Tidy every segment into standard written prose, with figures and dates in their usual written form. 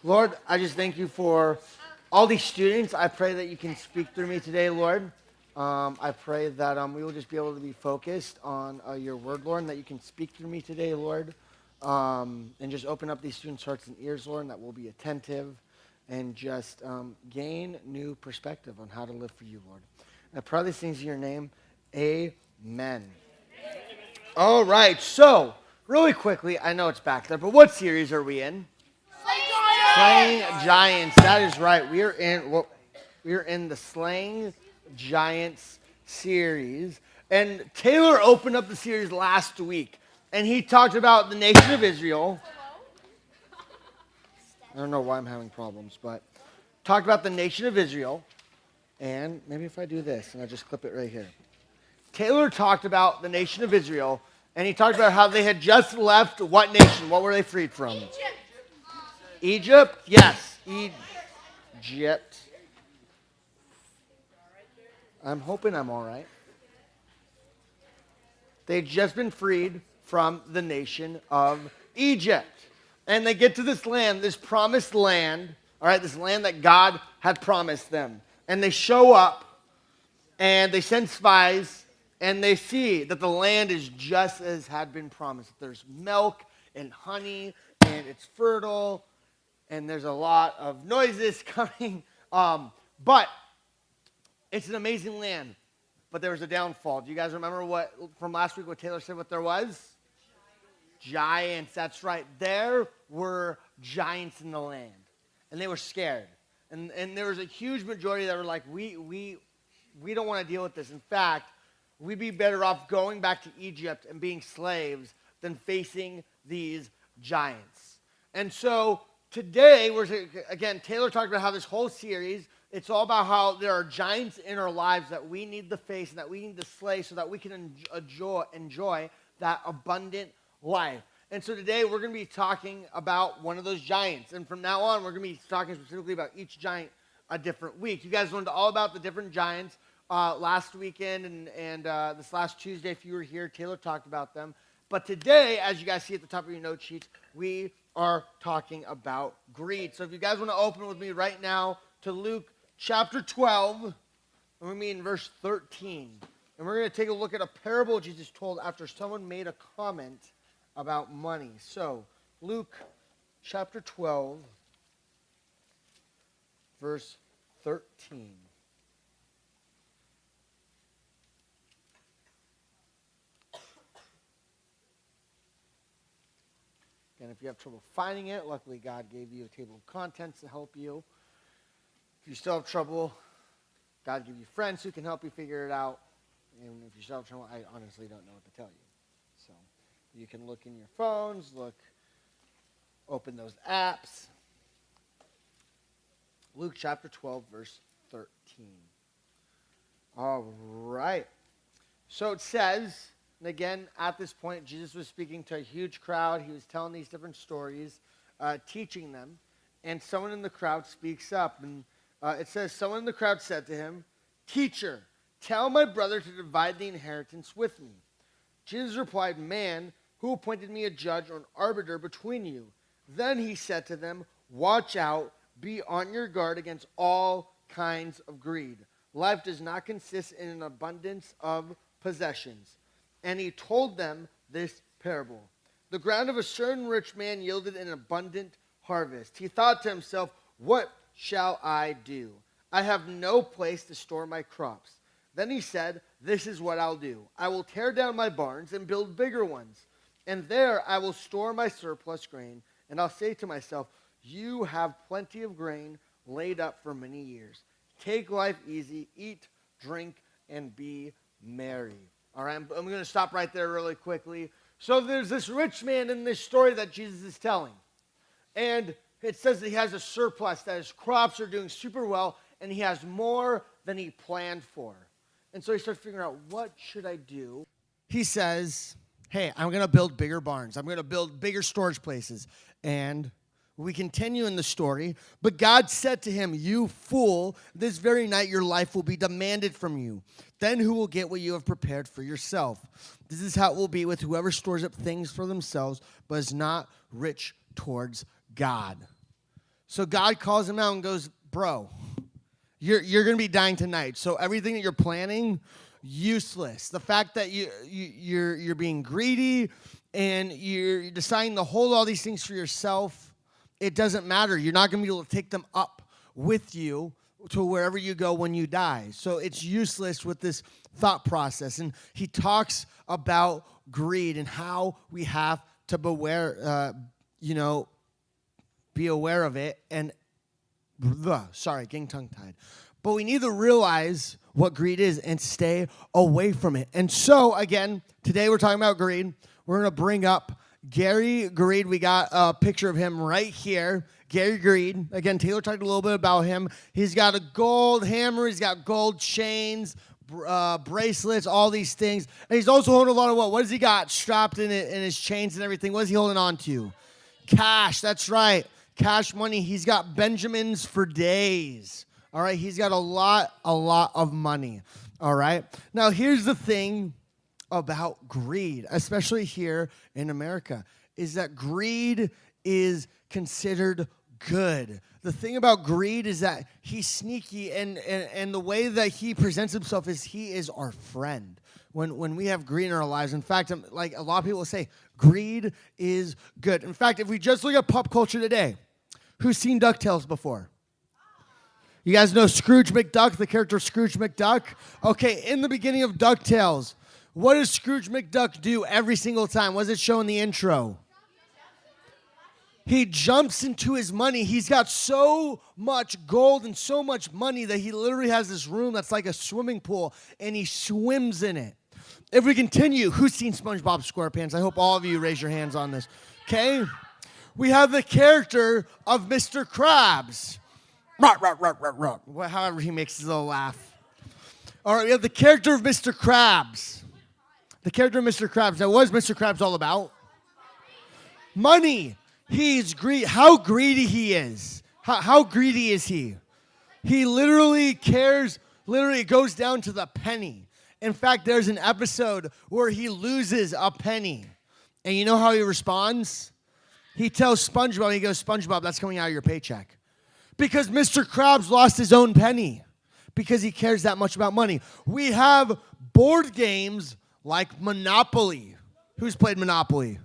Lord, I just thank you for all these students. I pray that you can speak through me today, Lord. I pray that we will just be able to be focused on your word, Lord, and that you can speak through me today, Lord, and just open up these students' hearts and ears, Lord, and that we'll be attentive and just gain new perspective on how to live for you, Lord. And I pray these things in your name. Amen. All right, so really quickly, I know it's back there, but what series are we in? Slaying Giants. That is right. We are in the Slaying Giants series. And Taylor opened up the series last week, and he talked about the nation of Israel. I don't know why I'm having problems, but talked about the nation of Israel. And maybe if I do this, and I just clip it right here. Taylor talked about the nation of Israel, and he talked about how they had just left what nation? What were they freed from? Egypt? Yes. Egypt. I'm hoping I'm all right. They'd just been freed from the nation of Egypt. And they get to this land, this promised land, all right, this land that God had promised them. And they show up, and they send spies, and they see that the land is just as had been promised. There's milk and honey, and it's fertile, and there's a lot of noises coming. But it's an amazing land. But there was a downfall. Do you guys remember what from last week what Taylor said what there was? Giants. That's right. There were giants in the land. And they were scared. And there was a huge majority that were like, we don't want to deal with this. In fact, we'd be better off going back to Egypt and being slaves than facing these giants. And so today, again, Taylor talked about how this whole series, it's all about how there are giants in our lives that we need to face and that we need to slay so that we can enjoy that abundant life. And so today, we're going to be talking about one of those giants. And from now on, we're going to be talking specifically about each giant a different week. You guys learned all about the different giants last weekend and this last Tuesday, if you were here, Taylor talked about them. But today, as you guys see at the top of your note sheets, we are talking about greed. So if you guys want to open with me right now to Luke chapter 12, and we're going to be in verse 13. And we're going to take a look at a parable Jesus told after someone made a comment about money. So Luke chapter 12, verse 13. And if you have trouble finding it, luckily God gave you a table of contents to help you. If you still have trouble, God gave you friends who can help you figure it out. And if you still have trouble, I honestly don't know what to tell you. So you can look in your phones, open those apps. Luke chapter 12, verse 13. All right. So it says, and again, at this point, Jesus was speaking to a huge crowd. He was telling these different stories, teaching them. And someone in the crowd speaks up. And it says, someone in the crowd said to him, "Teacher, tell my brother to divide the inheritance with me." Jesus replied, "Man, who appointed me a judge or an arbiter between you?" Then he said to them, "Watch out, be on your guard against all kinds of greed. Life does not consist in an abundance of possessions." And he told them this parable. The ground of a certain rich man yielded an abundant harvest. He thought to himself, "What shall I do? I have no place to store my crops." Then he said, "This is what I'll do. I will tear down my barns and build bigger ones. And there I will store my surplus grain. And I'll say to myself, you have plenty of grain laid up for many years. Take life easy, eat, drink, and be merry." All right, I'm going to stop right there really quickly. So there's this rich man in this story that Jesus is telling. And it says that he has a surplus, that his crops are doing super well, and he has more than he planned for. And so he starts figuring out, what should I do? He says, hey, I'm going to build bigger barns. I'm going to build bigger storage places. And we continue in the story. But God said to him, "You fool, this very night your life will be demanded from you. Then who will get what you have prepared for yourself? This is how it will be with whoever stores up things for themselves, but is not rich towards God." So God calls him out and goes, bro, you're going to be dying tonight. So everything that you're planning, useless. The fact that you're being greedy and you're deciding to hold all these things for yourself, it doesn't matter. You're not going to be able to take them up with you to wherever you go when you die. So it's useless with this thought process. And he talks about greed and how we have to beware, be aware of it. And getting tongue-tied. But we need to realize what greed is and stay away from it. And so, again, today we're talking about greed. We're going to bring up Gary Greed. We got a picture of him right here. Gary Greed. Again, Taylor talked a little bit about him. He's got a gold hammer. He's got gold chains, bracelets, all these things. And he's also holding a lot of what? What does he got strapped in his chains and everything? What is he holding on to? Cash. That's right. Cash money. He's got Benjamins for days. All right. He's got a lot of money. All right. Now, here's the thing about greed, especially here in America, is that greed is considered good. The thing about greed is that he's sneaky, and the way that he presents himself is he is our friend. When we have greed in our lives, in fact, like a lot of people say, greed is good. In fact, if we just look at pop culture today, who's seen DuckTales before? You guys know Scrooge McDuck, the character Scrooge McDuck? Okay, in the beginning of DuckTales, what does Scrooge McDuck do every single time? What does it show in the intro? He jumps into his money. He's got so much gold and so much money that he literally has this room that's like a swimming pool, and he swims in it. If we continue, who's seen SpongeBob SquarePants? I hope all of you raise your hands on this. Okay? We have the character of Mr. Krabs. However he makes his little laugh. All right, we have the character of Mr. Krabs. The character of Mr. Krabs. Now, what is Mr. Krabs all about? Money. He's greedy. How greedy he is. How greedy is he? He literally cares. Literally, it goes down to the penny. In fact, there's an episode where he loses a penny. And you know how he responds? He tells SpongeBob, he goes, SpongeBob, that's coming out of your paycheck. Because Mr. Krabs lost his own penny. Because he cares that much about money. We have board games like Monopoly. Who's played Monopoly?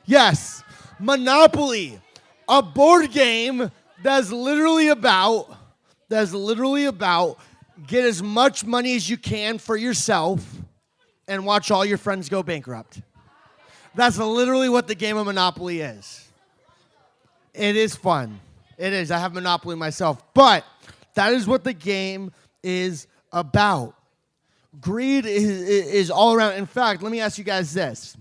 Yes, Monopoly. A board game that's literally about get as much money as you can for yourself and watch all your friends go bankrupt. That's literally what the game of Monopoly is. It is fun. It is. I have Monopoly myself. But that is what the game is about. Greed is all around. In fact, let me ask you guys this.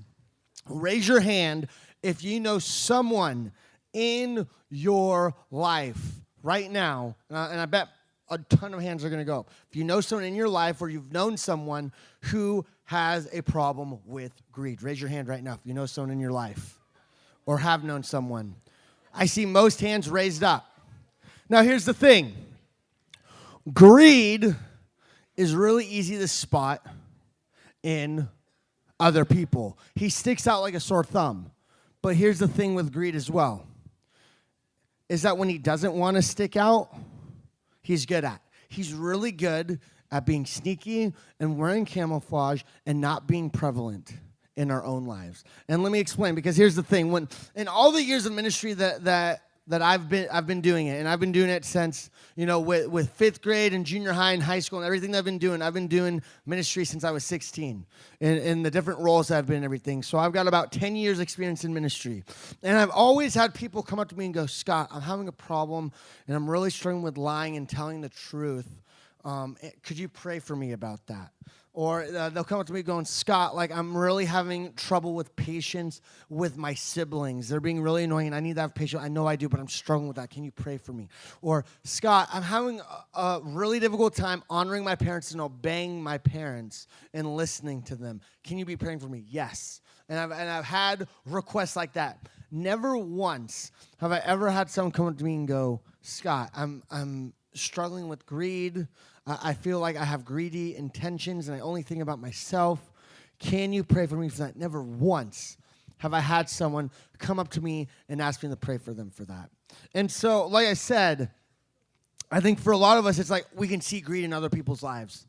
Raise your hand if you know someone in your life right now, and I bet a ton of hands are going to go up. If you know someone in your life or you've known someone who has a problem with greed, raise your hand right now if you know someone in your life or have known someone. I see most hands raised up. Now, here's the thing. Greed is really easy to spot in other people. He sticks out like a sore thumb. But here's the thing with greed as well, is that when he doesn't want to stick out, he's good at. He's really good at being sneaky and wearing camouflage and not being prevalent in our own lives. And let me explain, because here's the thing. When in all the years of ministry that I've been doing it, and I've been doing it since, with fifth grade and junior high and high school and everything that I've been doing ministry since I was 16 in the different roles that I've been in, everything. So I've got about 10 years experience in ministry. And I've always had people come up to me and go, Scott, I'm having a problem and I'm really struggling with lying and telling the truth. Could you pray for me about that? Or they'll come up to me going, Scott, I'm really having trouble with patience with my siblings. They're being really annoying, and I need to have patience. I know I do, but I'm struggling with that. Can you pray for me? Or, Scott, I'm having a really difficult time honoring my parents and obeying my parents and listening to them. Can you be praying for me? Yes. And I've had requests like that. Never once have I ever had someone come up to me and go, Scott, I'm struggling with greed. I feel like I have greedy intentions and I only think about myself. Can you pray for me for that? Never once have I had someone come up to me and ask me to pray for them for that. And so, like I said, I think for a lot of us, it's like we can see greed in other people's lives.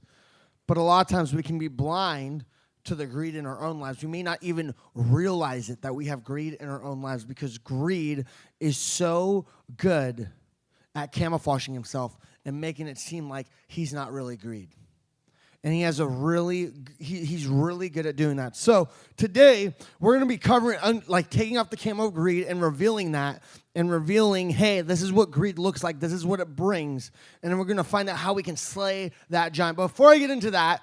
But a lot of times we can be blind to the greed in our own lives. We may not even realize it, that we have greed in our own lives, because greed is so good at camouflaging himself and making it seem like he's not really greed. And he's really good at doing that. So today, we're going to be covering, taking off the camo of greed and revealing that, and revealing, hey, this is what greed looks like. This is what it brings. And then we're going to find out how we can slay that giant. But before I get into that,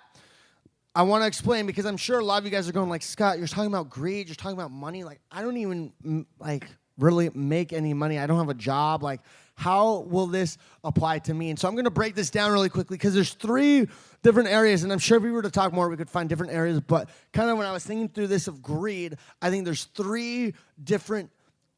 I want to explain, because I'm sure a lot of you guys are going like, Scott, you're talking about greed, you're talking about money. Like, I don't even really make any money. I don't have a job. Like, how will this apply to me? And so I'm going to break this down really quickly, because there's 3 different areas, and I'm sure if we were to talk more, we could find different areas. But kind of when I was thinking through this of greed, I think there's 3 different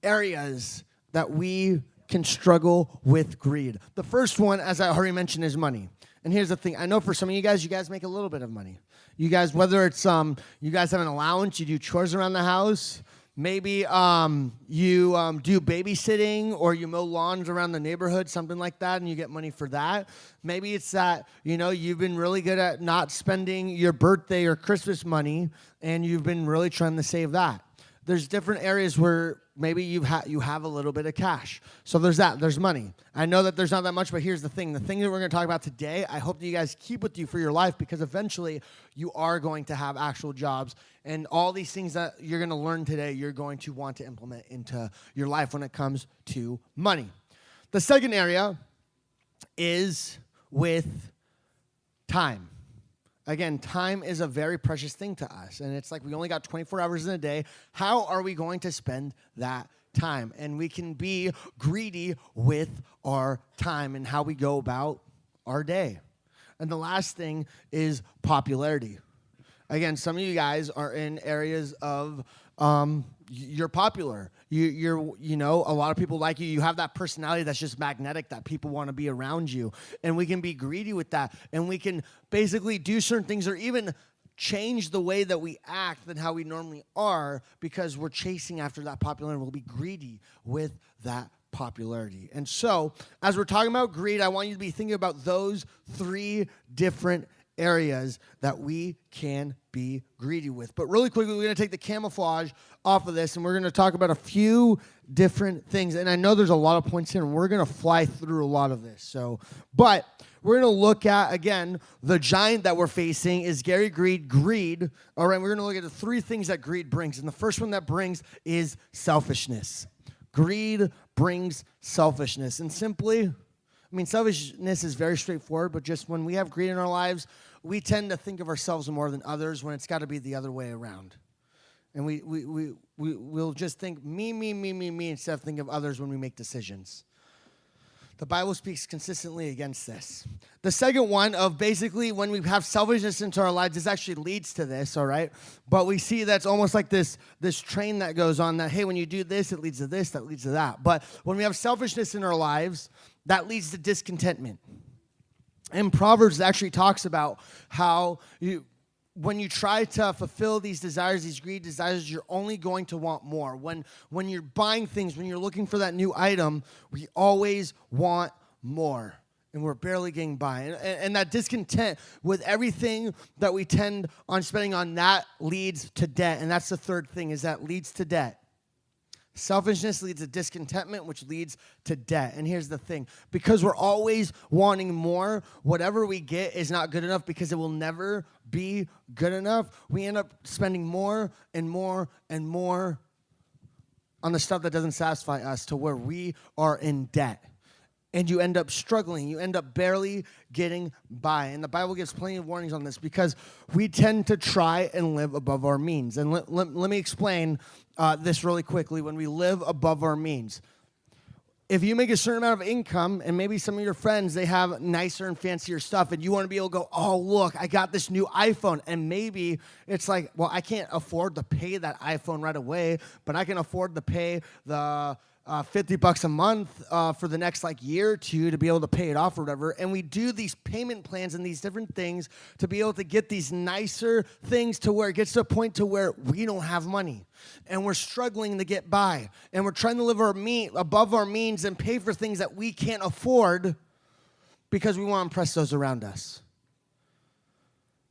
areas that we can struggle with greed. The first one, as I already mentioned, is money. And here's the thing. I know for some of you guys make a little bit of money. You guys, whether it's you guys have an allowance, you do chores around the house, maybe you do babysitting, or you mow lawns around the neighborhood, something like that, and you get money for that. Maybe it's that, you've been really good at not spending your birthday or Christmas money, and you've been really trying to save that. There's different areas where maybe you have a little bit of cash. So there's that. There's money. I know that there's not that much, but here's the thing. The thing that we're going to talk about today, I hope that you guys keep with you for your life, because eventually you are going to have actual jobs. And all these things that you're going to learn today, you're going to want to implement into your life when it comes to money. The second area is with time. Again, time is a very precious thing to us, and it's like we only got 24 hours in a day. How are we going to spend that time? And we can be greedy with our time and how we go about our day. And the last thing is popularity. Again, some of you guys are in areas of you're popular. You're a lot of people like you. You have that personality that's just magnetic, that people want to be around you. And we can be greedy with that. And we can basically do certain things, or even change the way that we act than how we normally are, because we're chasing after that popularity. We'll be greedy with that popularity. And so, as we're talking about greed, I want you to be thinking about those 3 different areas that we can be greedy with. But really quickly, we're going to take the camouflage off of this, and we're going to talk about a few different things. And I know there's a lot of points here, and we're going to fly through a lot of this. But we're going to look at, again, the giant that we're facing is greed. All right, we're going to look at the 3 things that greed brings. And the first one that brings is selfishness. Greed brings selfishness. And simply, selfishness is very straightforward, but just when we have greed in our lives, we tend to think of ourselves more than others, when it's got to be the other way around. And we'll just think me, instead of thinking of others when we make decisions. The Bible speaks consistently against this. The second one of basically when we have selfishness into our lives, this actually leads to this, all right? But we see that's almost like this train that goes on that, hey, when you do this, it leads to this, that leads to that. But when we have selfishness in our lives, that leads to discontentment. And Proverbs actually talks about how when you try to fulfill these desires, these greed desires, you're only going to want more. When you're buying things, when you're looking for that new item, we always want more. And we're barely getting by. And that discontent with everything that we tend on spending on, that leads to debt. And that's the third thing, is that leads to debt. Selfishness leads to discontentment, which leads to debt. And here's the thing. Because we're always wanting more, whatever we get is not good enough, because it will never be good enough. We end up spending more and more and more on the stuff that doesn't satisfy us, to where we are in debt. And you end up struggling. You end up barely getting by. And the Bible gives plenty of warnings on this, because we tend to try and live above our means. And let me explain this really quickly. When we live above our means, if you make a certain amount of income, and maybe some of your friends, they have nicer and fancier stuff, and you want to be able to go, oh, look, I got this new iPhone. And maybe it's like, well, I can't afford to pay that iPhone right away, but I can afford to pay the $50 a month for the next year or two to be able to pay it off or whatever. And we do these payment plans and these different things to be able to get these nicer things to where it gets to a point to where we don't have money and we're struggling to get by and we're trying to live above our means and pay for things that we can't afford because we want to impress those around us.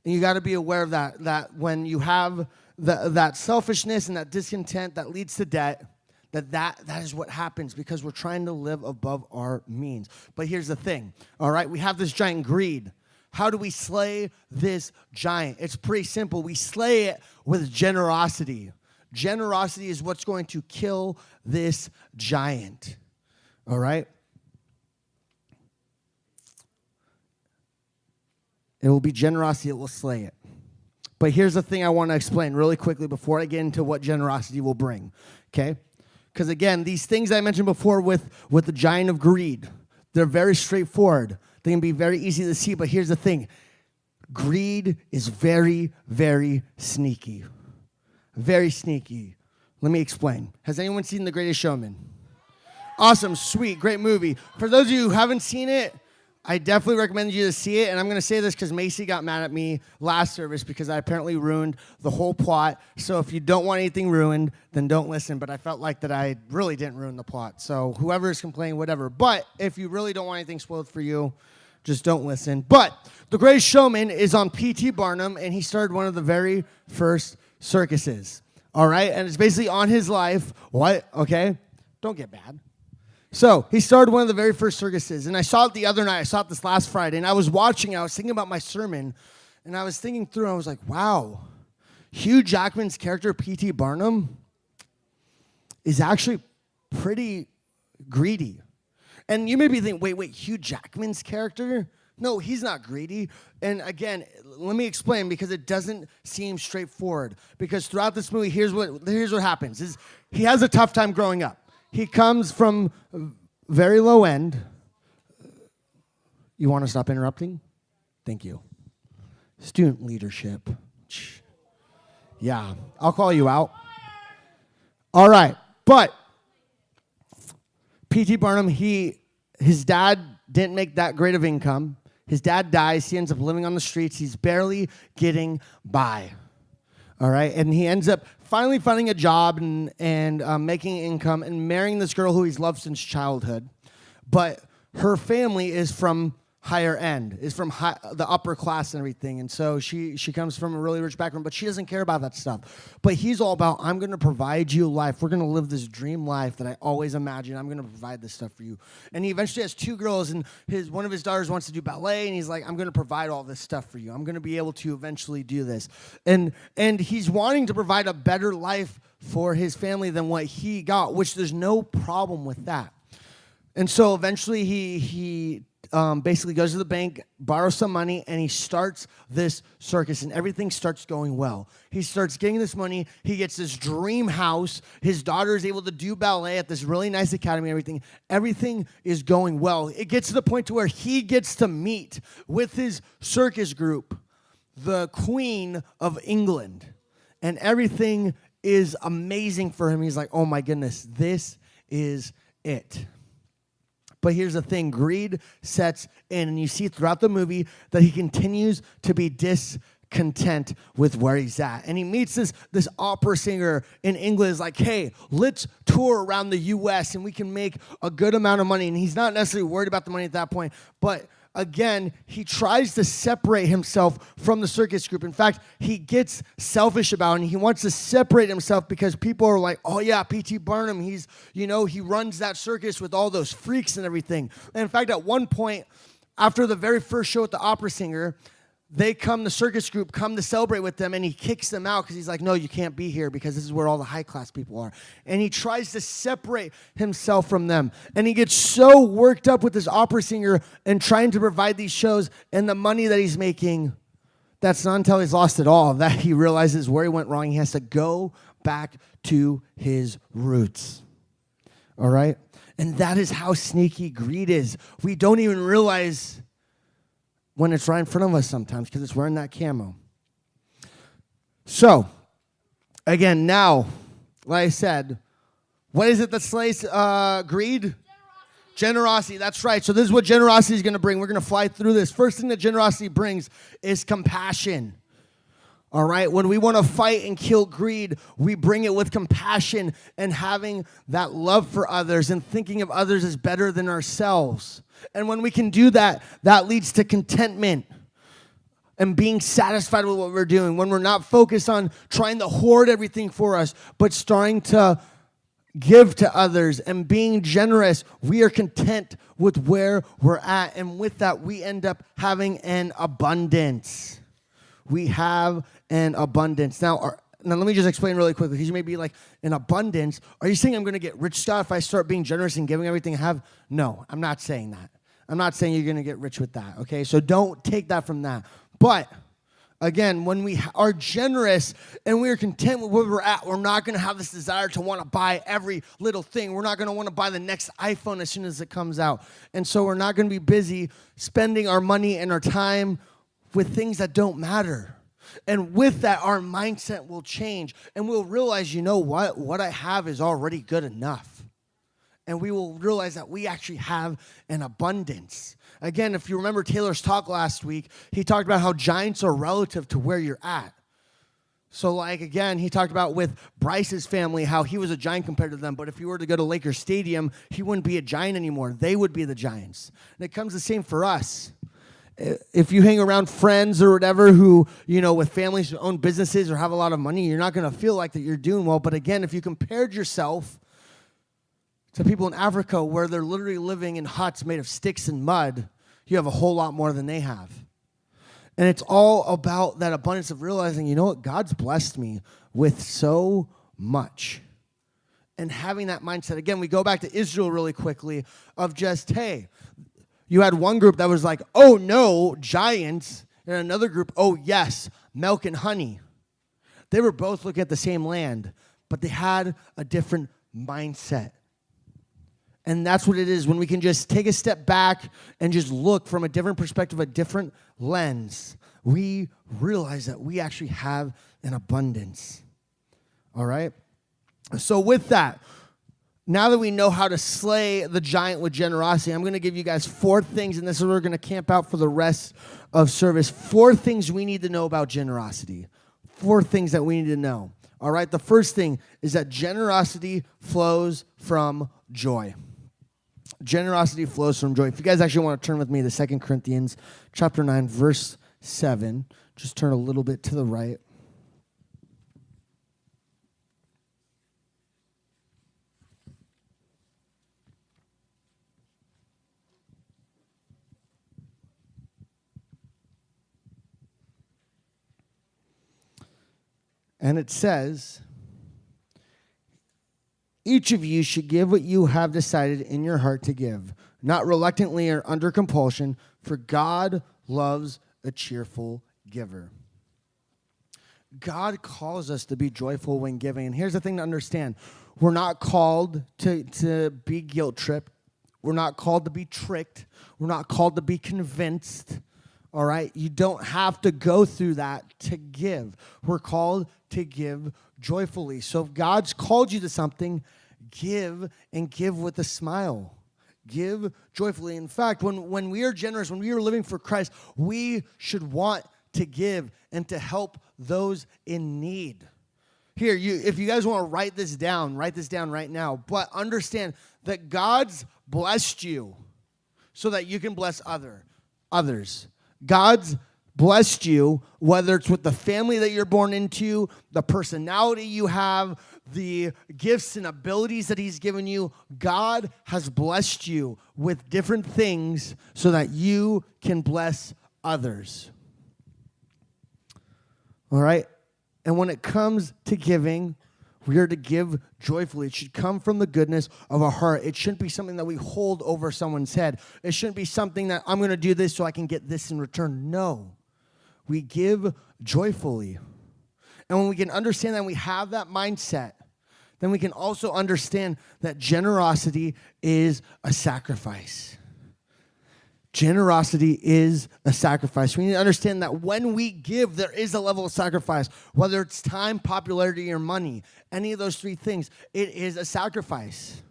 And you got to be aware of that when you have that selfishness and that discontent that leads to debt, that is what happens because we're trying to live above our means. But here's the thing, all right? We have this giant greed. How do we slay this giant? It's pretty simple. We slay it with generosity. Generosity is what's going to kill this giant, all right? It will be generosity that will slay it. But here's the thing I want to explain really quickly before I get into what generosity will bring, okay? Because again, these things I mentioned before with the giant of greed, they're very straightforward. They can be very easy to see, but here's the thing. Greed is very, very sneaky. Very sneaky. Let me explain. Has anyone seen The Greatest Showman? Awesome, sweet, great movie. For those of you who haven't seen it, I definitely recommend you to see it, and I'm going to say this because Macy got mad at me last service because I apparently ruined the whole plot. So if you don't want anything ruined, then don't listen. But I felt like that I really didn't ruin the plot. So whoever is complaining, whatever. But if you really don't want anything spoiled for you, just don't listen. But The Greatest Showman is on P.T. Barnum, and he started one of the very first circuses. All right? And it's basically on his life. What? Okay? Don't get mad. So he started one of the very first circuses, and I saw it the other night. I saw it this last Friday, and I was watching. I was thinking about my sermon, and I was thinking through, and I was like, wow, Hugh Jackman's character, P.T. Barnum, is actually pretty greedy. And you may be thinking, wait, Hugh Jackman's character? No, he's not greedy. And again, let me explain because it doesn't seem straightforward. Because throughout this movie, here's what happens: is he has a tough time growing up. He comes from very low end. You want to stop interrupting? Thank you. Student leadership. Yeah, I'll call you out. All right, but P.T. Barnum, his dad didn't make that great of income. His dad dies. He ends up living on the streets. He's barely getting by. All right, and he ends up finally finding a job and making income and marrying this girl who he's loved since childhood. But her family is from higher end, is from the upper class and everything. And so she comes from a really rich background, but she doesn't care about that stuff. But he's all about, I'm going to provide you life. We're going to live this dream life that I always imagine. I'm going to provide this stuff for you. And he eventually has two girls, and one of his daughters wants to do ballet, and he's like, I'm going to provide all this stuff for you. I'm going to be able to eventually do this. And he's wanting to provide a better life for his family than what he got, which there's no problem with that. And so eventually he basically goes to the bank, borrows some money, and he starts this circus, and everything starts going well. He starts getting this money. He gets this dream house. His daughter is able to do ballet at this really nice academy and everything. Everything is going well. It gets to the point to where he gets to meet with his circus group the Queen of England, and everything is amazing for him. He's like, oh my goodness, this is it. But here's the thing, greed sets in, and you see throughout the movie that he continues to be discontent with where he's at. And he meets this opera singer in England, is like, hey, let's tour around the U.S. and we can make a good amount of money. And he's not necessarily worried about the money at that point, but again, he tries to separate himself from the circus group. In fact, he gets selfish about it, and he wants to separate himself because people are like, oh yeah, P.T. Barnum, he runs that circus with all those freaks and everything. And in fact, at one point, after the very first show with the opera singer, the circus group come to celebrate with them, and he kicks them out because he's like, no, you can't be here because this is where all the high-class people are. And he tries to separate himself from them. And he gets so worked up with this opera singer and trying to provide these shows and the money that he's making, that's not until he's lost it all that he realizes where he went wrong. He has to go back to his roots. All right? And that is how sneaky greed is. We don't even realize when it's right in front of us sometimes because it's wearing that camo. So, again, now, like I said, What is it that slays greed? Generosity, that's right. So this is what generosity is going to bring. We're going to fly through this. First thing that generosity brings is compassion. All right? When we want to fight and kill greed, we bring it with compassion and having that love for others and thinking of others as better than ourselves. And when we can do that, that leads to contentment and being satisfied with what we're doing. When we're not focused on trying to hoard everything for us, but starting to give to others and being generous, we are content with where we're at. And with that, we end up having an abundance. We have an abundance. Now let me just explain really quickly, because you may be like, an abundance? Are you saying I'm going to get rich, Scott, if I start being generous and giving everything I have? No, I'm not saying that. I'm not saying you're going to get rich with that, okay? So don't take that from that. But again, when we are generous and we are content with where we're at, we're not going to have this desire to want to buy every little thing. We're not going to want to buy the next iPhone as soon as it comes out. And so we're not going to be busy spending our money and our time with things that don't matter. And with that, our mindset will change. And we'll realize, you know what? What I have is already good enough. And we will realize that we actually have an abundance. Again, if you remember Taylor's talk last week, he talked about how giants are relative to where you're at. So like, again, he talked about with Bryce's family, how he was a giant compared to them. But if he were to go to Lakers Stadium, he wouldn't be a giant anymore. They would be the giants. And it comes the same for us. If you hang around friends or whatever who, with families who own businesses or have a lot of money, you're not going to feel like that you're doing well. But again, if you compared yourself to people in Africa where they're literally living in huts made of sticks and mud, you have a whole lot more than they have. And it's all about that abundance of realizing, you know what, God's blessed me with so much. And having that mindset, again, we go back to Israel really quickly of just, hey, you had one group that was like, oh no, giants, and another group, oh yes, milk and honey. They were both looking at the same land, but they had a different mindset. And that's what it is when we can just take a step back and just look from a different perspective, a different lens. We realize that we actually have an abundance. All right? So with that, now that we know how to slay the giant with generosity, I'm going to give you guys 4 things, and this is where we're going to camp out for the rest of service. 4 things we need to know about generosity. 4 things that we need to know. All right? The first thing is that generosity flows from joy. Generosity flows from joy. If you guys actually want to turn with me to 2 Corinthians chapter 9, verse 7, just turn a little bit to the right. And it says, each of you should give what you have decided in your heart to give, not reluctantly or under compulsion, for God loves a cheerful giver. God calls us to be joyful when giving. And here's the thing to understand. We're not called to be guilt-tripped. We're not called to be tricked. We're not called to be convinced. All right? You don't have to go through that to give. We're called to give joyfully. So if God's called you to something, give and give with a smile. Give joyfully. In fact, when we are generous, when we are living for Christ, we should want to give and to help those in need. Here, if you guys want to write this down right now. But understand that God's blessed you so that you can bless others. God's blessed you, whether it's with the family that you're born into, the personality you have, the gifts and abilities that he's given you. God has blessed you with different things so that you can bless others. All right? And when it comes to giving, we are to give joyfully. It should come from the goodness of our heart. It shouldn't be something that we hold over someone's head. It shouldn't be something that I'm going to do this so I can get this in return. No. We give joyfully. And when we can understand that we have that mindset, then we can also understand that generosity is a sacrifice. Generosity is a sacrifice. We need to understand that when we give, there is a level of sacrifice. Whether it's time, popularity, or money, any of those three things, it is a sacrifice.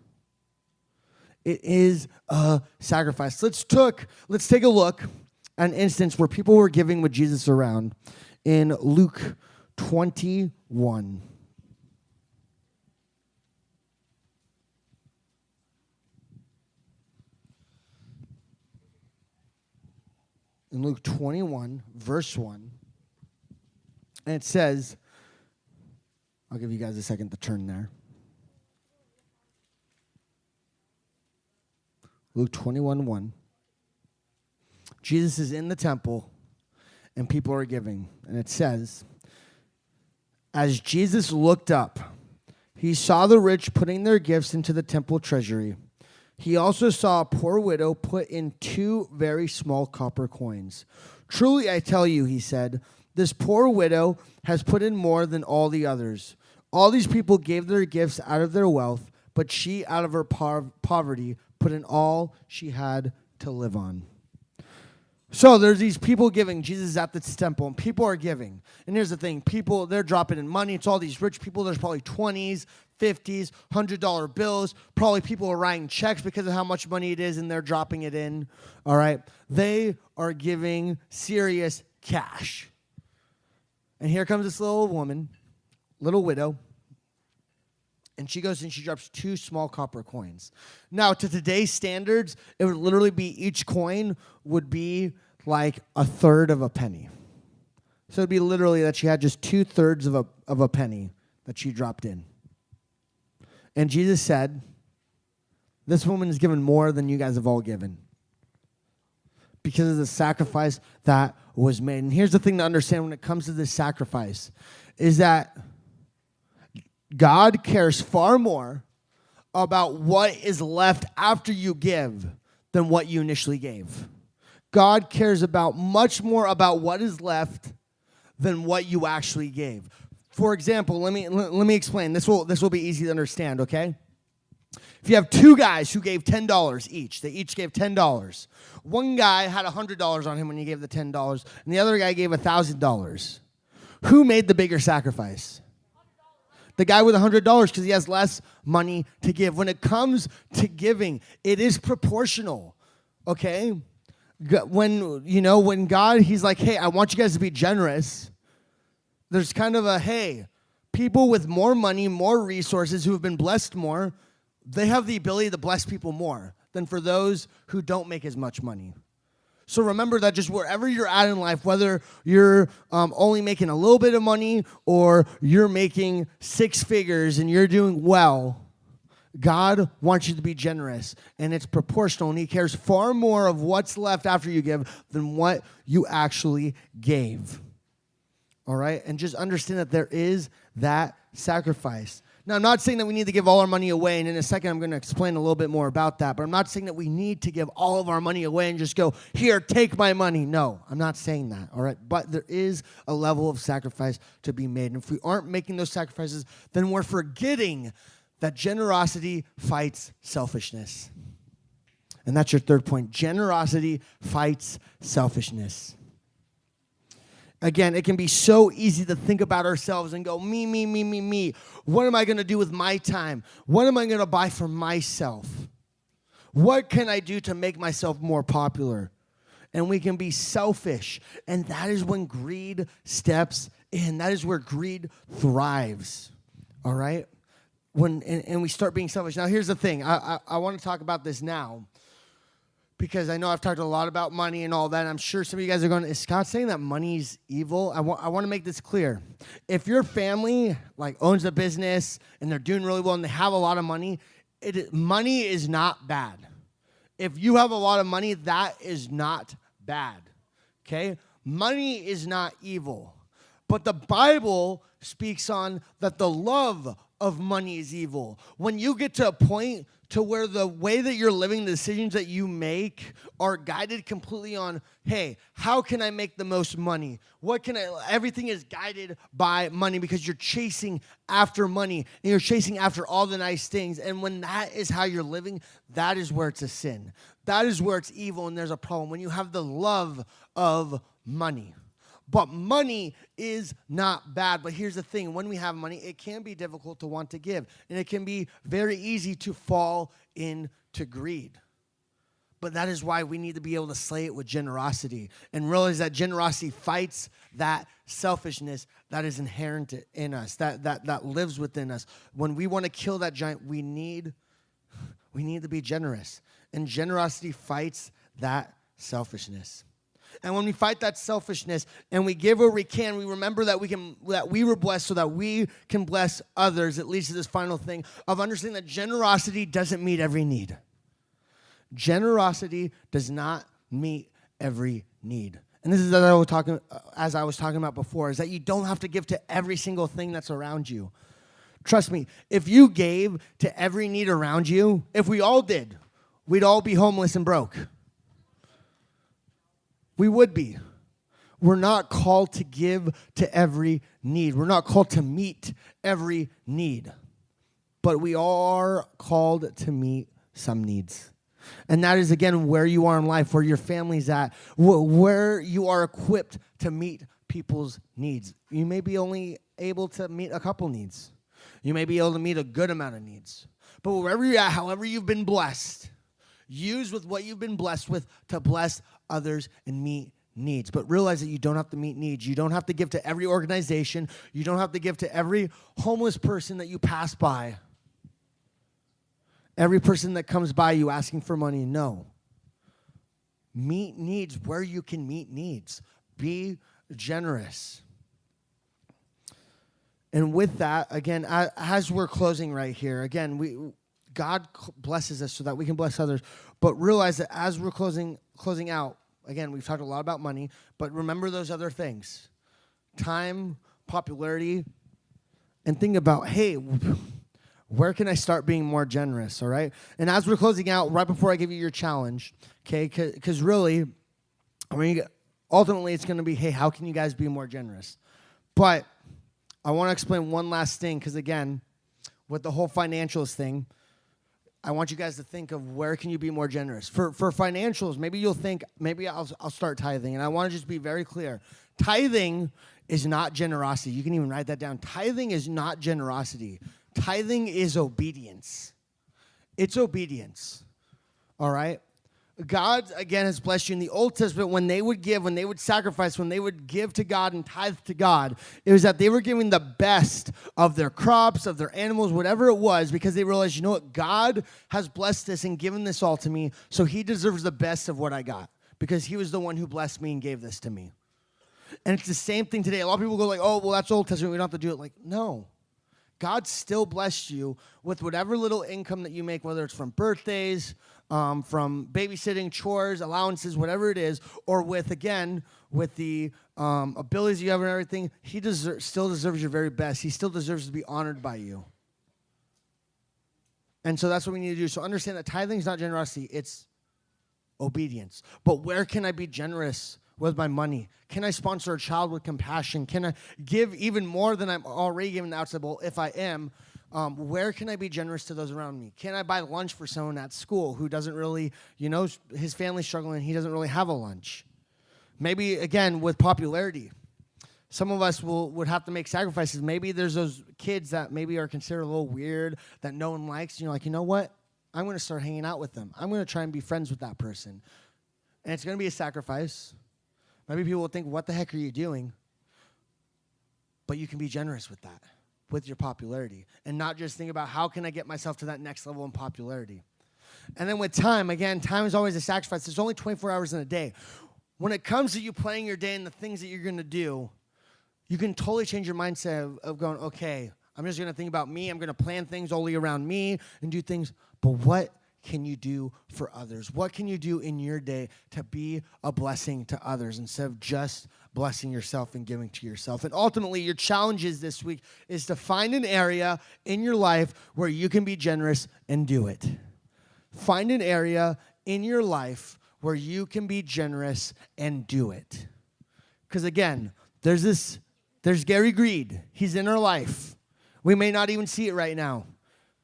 It is a sacrifice. Let's take a look at an instance where people were giving with Jesus around in Luke 21. In Luke 21, verse 1, and it says, I'll give you guys a second to turn there. Luke 21:1. Jesus is in the temple, and people are giving. And it says, as Jesus looked up, he saw the rich putting their gifts into the temple treasury. He also saw a poor widow put in 2 very small copper coins. Truly, I tell you, he said, this poor widow has put in more than all the others. All these people gave their gifts out of their wealth, but she, out of her poverty, put in all she had to live on. So there's these people giving. Jesus is at this temple, and people are giving. And here's the thing. People, they're dropping in money. It's all these rich people. There's probably 20s, 50s, $100 bills. Probably people are writing checks because of how much money it is, and they're dropping it in. All right? They are giving serious cash. And here comes this little woman, little widow, and she goes and she drops 2 small copper coins. Now, to today's standards, it would literally be each coin would be like a third of a penny. So it'd be literally that she had just 2/3 of a penny that she dropped in. And Jesus said, this woman has given more than you guys have all given, because of the sacrifice that was made. And here's the thing to understand when it comes to this sacrifice, is that God cares far more about what is left after you give than what you initially gave. God cares about much more about what is left than what you actually gave. For example, let me explain. This will be easy to understand, okay? If you have 2 guys who gave $10 each, they each gave $10. One guy had $100 on him when he gave the $10, and the other guy gave $1,000. Who made the bigger sacrifice? The guy with $100, because he has less money to give. When it comes to giving, it is proportional, okay? When God, he's like, hey, I want you guys to be generous, there's kind of a, hey, people with more money, more resources, who have been blessed more, they have the ability to bless people more than for those who don't make as much money. So remember that just wherever you're at in life, whether you're only making a little bit of money or you're making 6 figures and you're doing well, God wants you to be generous, and it's proportional, and he cares far more of what's left after you give than what you actually gave. All right? And just understand that there is that sacrifice. Now, I'm not saying that we need to give all our money away, and in a second I'm going to explain a little bit more about that, but I'm not saying that we need to give all of our money away and just go, here, take my money. No, I'm not saying that, all right? But there is a level of sacrifice to be made, and if we aren't making those sacrifices, then we're forgetting that generosity fights selfishness. And that's your third point. Generosity fights selfishness. Again, it can be so easy to think about ourselves and go, me, me, me, me, me. What am I going to do with my time? What am I going to buy for myself? What can I do to make myself more popular? And we can be selfish. And that is when greed steps in. That is where greed thrives. All right? And we start being selfish. Now, here's the thing. I want to talk about this now, because I know I've talked a lot about money and all that. And I'm sure some of you guys are going, is Scott saying that money's evil? I want to make this clear. If your family owns a business and they're doing really well and they have a lot of money, money is not bad. If you have a lot of money, that is not bad. Okay? Money is not evil. But the Bible speaks on that the love of money is evil. When you get to a point to where the way that you're living, the decisions that you make are guided completely on, hey, how can I make the most money? Everything is guided by money, because you're chasing after money and you're chasing after all the nice things. And when that is how you're living, that is where it's a sin. That is where it's evil and there's a problem, when you have the love of money. But money is not bad. But here's the thing. When we have money, it can be difficult to want to give. And it can be very easy to fall into greed. But that is why we need to be able to slay it with generosity and realize that generosity fights that selfishness that is inherent in us, that lives within us. When we want to kill that giant, we need to be generous. And generosity fights that selfishness. And when we fight that selfishness and we give where we can, we remember that we were blessed so that we can bless others. It leads to this final thing of understanding that generosity doesn't meet every need. Generosity does not meet every need. And this is as I was talking about before, is that you don't have to give to every single thing that's around you. Trust me, if you gave to every need around you, if we all did, we'd all be homeless and broke. We would be. We're not called to give to every need. We're not called to meet every need. But we are called to meet some needs. And that is, again, where you are in life, where your family's at, where you are equipped to meet people's needs. You may be only able to meet a couple needs. You may be able to meet a good amount of needs. But wherever you're at, however you've been blessed, use with what you've been blessed with to bless others and meet needs. But realize that you don't have to meet needs. You don't have to give to every organization. You don't have to give to every homeless person that you pass by. Every person that comes by you asking for money, no. Meet needs where you can meet needs. Be generous. And with that, again, as we're closing right here, again, God blesses us so that we can bless others. But realize that as we're closing out, again, we've talked a lot about money, but remember those other things. Time, popularity, and think about, hey, where can I start being more generous, all right? And as we're closing out, right before I give you your challenge, okay, because really, I mean, ultimately it's going to be, hey, how can you guys be more generous? But I want to explain one last thing, because again, with the whole financials thing, I want you guys to think of where can you be more generous. For financials, maybe you'll think, maybe I'll start tithing, and I want to just be very clear. Tithing is not generosity. You can even write that down. Tithing is not generosity. Tithing is obedience. It's obedience, all right? God, again, has blessed you in the Old Testament. When they would give, when they would sacrifice, when they would give to God and tithe to God, it was that they were giving the best of their crops, of their animals, whatever it was, because they realized, you know what, God has blessed this and given this all to me, so he deserves the best of what I got, because he was the one who blessed me and gave this to me. And it's the same thing today. A lot of people go like, oh, well, that's Old Testament. We don't have to do it. Like, no. God still blessed you with whatever little income that you make, whether it's from birthdays, from babysitting, chores, allowances, whatever it is, or with the abilities you have and everything. He still deserves your very best. He still deserves to be honored by you. And so that's what we need to do. So understand that tithing is not generosity. It's obedience. But where can I be generous with my money? Can I sponsor a child with compassion? Can I give even more than I'm already giving outside? Well, if I am, where can I be generous to those around me? Can I buy lunch for someone at school who doesn't really, his family's struggling and he doesn't really have a lunch? Maybe, again, with popularity, some of us would have to make sacrifices. Maybe there's those kids that maybe are considered a little weird that no one likes. And you're like, you know what? I'm going to start hanging out with them. I'm going to try and be friends with that person. And it's going to be a sacrifice. Maybe people will think, what the heck are you doing? But you can be generous with that, with your popularity, and not just think about how can I get myself to that next level in popularity. And then with time, again, time is always a sacrifice. There's only 24 hours in a day. When it comes to you planning your day and the things that you're going to do, you can totally change your mindset of going, okay, I'm just going to think about me. I'm going to plan things only around me and do things. But what can you do for others? What can you do in your day to be a blessing to others instead of just blessing yourself and giving to yourself? And ultimately, your challenges this week is to find an area in your life where you can be generous and do it. Find an area in your life where you can be generous and do it. Because again, there's Gary Greed. He's in our life. We may not even see it right now.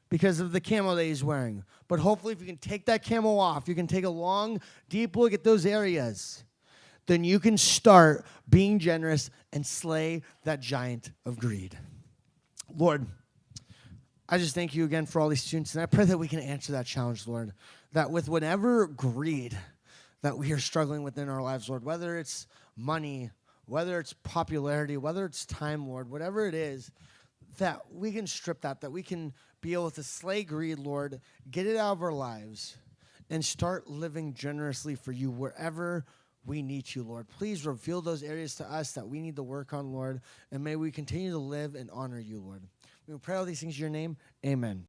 because of the camo that he's wearing. But hopefully if you can take that camo off, you can take a long, deep look at those areas, then you can start being generous and slay that giant of greed. Lord, I just thank you again for all these students, and I pray that we can answer that challenge, Lord, that with whatever greed that we are struggling with in our lives, Lord, whether it's money, whether it's popularity, whether it's time, Lord, whatever it is, that we can strip that we can be able to slay greed, Lord, get it out of our lives, and start living generously for you wherever we need you, Lord. Please reveal those areas to us that we need to work on, Lord, and may we continue to live and honor you, Lord. We pray all these things in your name. Amen.